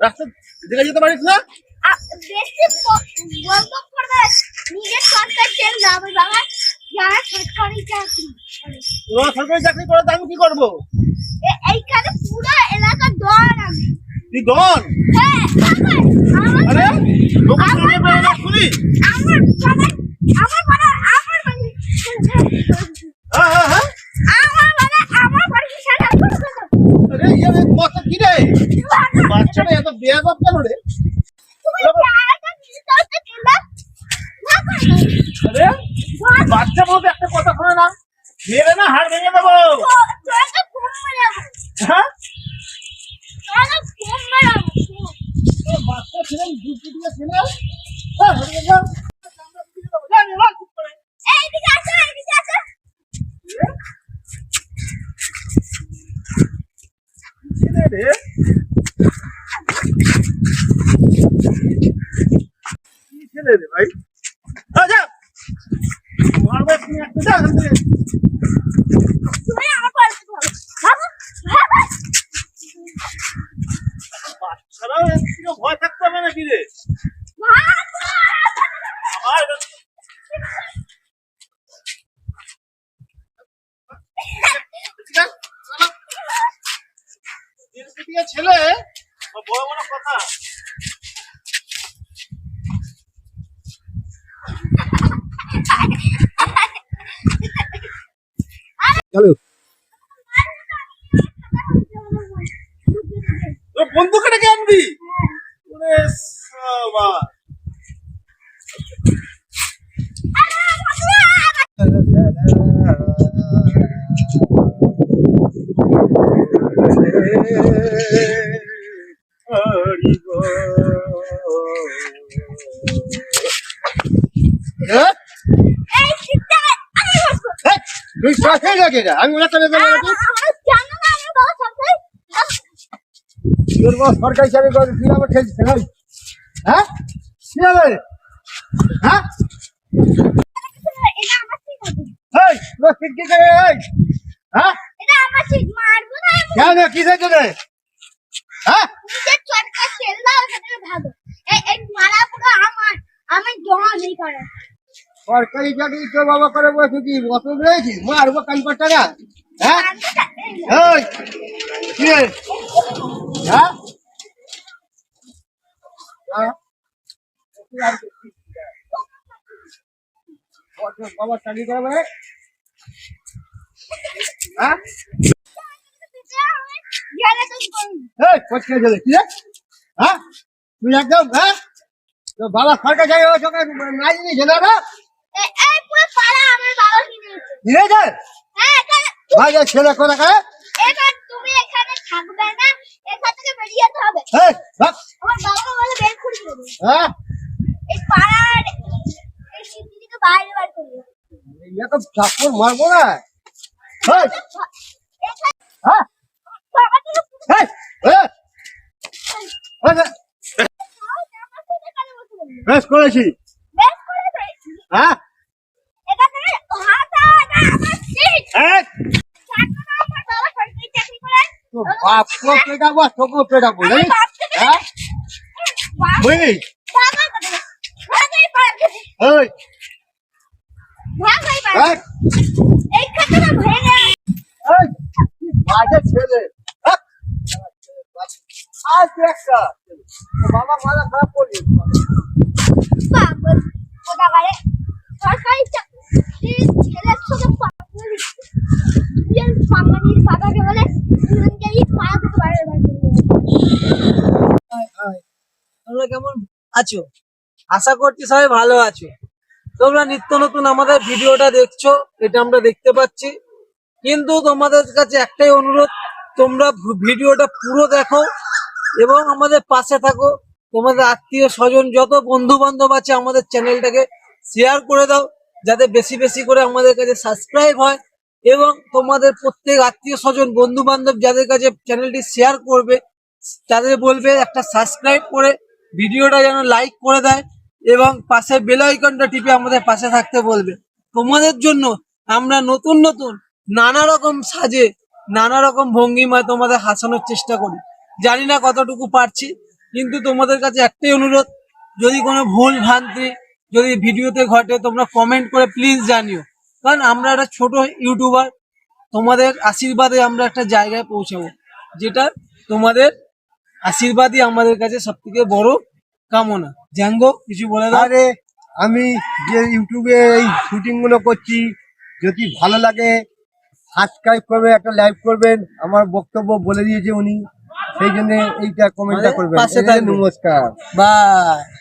রাস্তা দিকে যেতে পারিস না? সরকারি চাকরি করে আমি কি করবো? এইখানে পুরো এলাকা ডন আমি। তুই ডন? বাচ্চাটা এত বেয়াদব কেন রে? বাচ্চা বলতে একটা কথা শোনে না, মেরে না হাড় ভেঙে দেবো। হ্যাঁ বাচ্চা ছিলেন দুপুরিয়া ছিলেন। ছেলে রে ভাই, বাচ্চারাও একটু ভয় থাকতে হবে নাকি রে? ছেলে বড় বড় কথা। বন্ধুকে ডেকে আনবি? আমি সরকারি চাকরি করে তুই আবার খেলছিস? হ্যাঁ হ্যাঁ কি চাইছো রে? হ্যাঁ সরকারি চাকরি তো বাবা করে বসে কি অত রয়েছিস? মারবো কান পাটা না। হ্যাঁ বাবা চাকরি করে মানে হ্যাঁ তুই একদম হ্যাঁ তো বাবা সরকার চাকরি নাই ছিল না ভাই ছেলে কোথা করে তুমি এখানে থাকবে না, এখান থেকে বেরিয়ে যেতে হবে। আমার বাবা বলে বের করে দেবে। হ্যাঁ এই পাড়ার এই সিটিকে বাইরে বার করে দেবে। এত চাকর মারবো না। হ্যাঁ বেশ করেছি। হ্যাঁ বাপ পেটাবো তোকেও পেটাবো বুঝলি? হ্যাঁ বুঝলি? ছেলে বাবা মালা খারাপ করলি। সরকারি চাকরি ছেলের সাথে বাবাকে বলে তোমরা কেমন আছো? আশা করছি সবাই ভালো আছো। তোমরা নিত্য নতুন আমাদের ভিডিওটা দেখছো, এটা আমরা দেখতে পাচ্ছি, কিন্তু তোমাদের কাছে একটাই অনুরোধ, তোমরা ভিডিওটা পুরো দেখো এবং আমাদের পাশে থাকো। তোমাদের আত্মীয় স্বজন যত বন্ধু বান্ধব আছে আমাদের চ্যানেলটাকে শেয়ার করে দাও, যাতে বেশি বেশি করে আমাদের কাছে সাবস্ক্রাইব হয়, এবং তোমাদের প্রত্যেক আত্মীয় স্বজন বন্ধু বান্ধব যাদের কাছে চ্যানেলটি শেয়ার করবে তাদের বলবে একটা সাবস্ক্রাইব করে ভিডিওটা যেন লাইক করে দেয় এবং পাশে বেল আইকনটা টিপে আমাদের পাশে থাকতে বলবে। তোমাদের জন্য আমরা নতুন নতুন নানা রকম সাজে নানা রকম ভঙ্গিমায় তোমাদের হাসানোর চেষ্টা করি। জানি না কতটুকু পারছি, কিন্তু তোমাদের কাছে একটাই অনুরোধ, যদি কোনো ভুল ভ্রান্তি যদি ভিডিওতে ঘটে তোমরা কমেন্ট করে প্লিজ জানিও, কারণ আমরা একটা ছোট ইউটিউবার, তোমাদের আশীর্বাদে আমরা একটা জায়গায় পৌঁছাবো, যেটা তোমাদের আশীর্বাদই আমাদের কাছে সব থেকে বড় কামনা। জ্যাঙ্গো কিছু বলে দাও। আরে আমি যে ইউটিউবে এই শুটিং গুলো করছি, যদি ভালো লাগে সাবস্ক্রাইব করবে, একটা লাইক করবেন, আমার বক্তব্য বলে দিয়েছে উনি, সেই জন্য এইটা কমেন্টটা করবেন। পাশে থাকবেন। নমস্কার। বাই।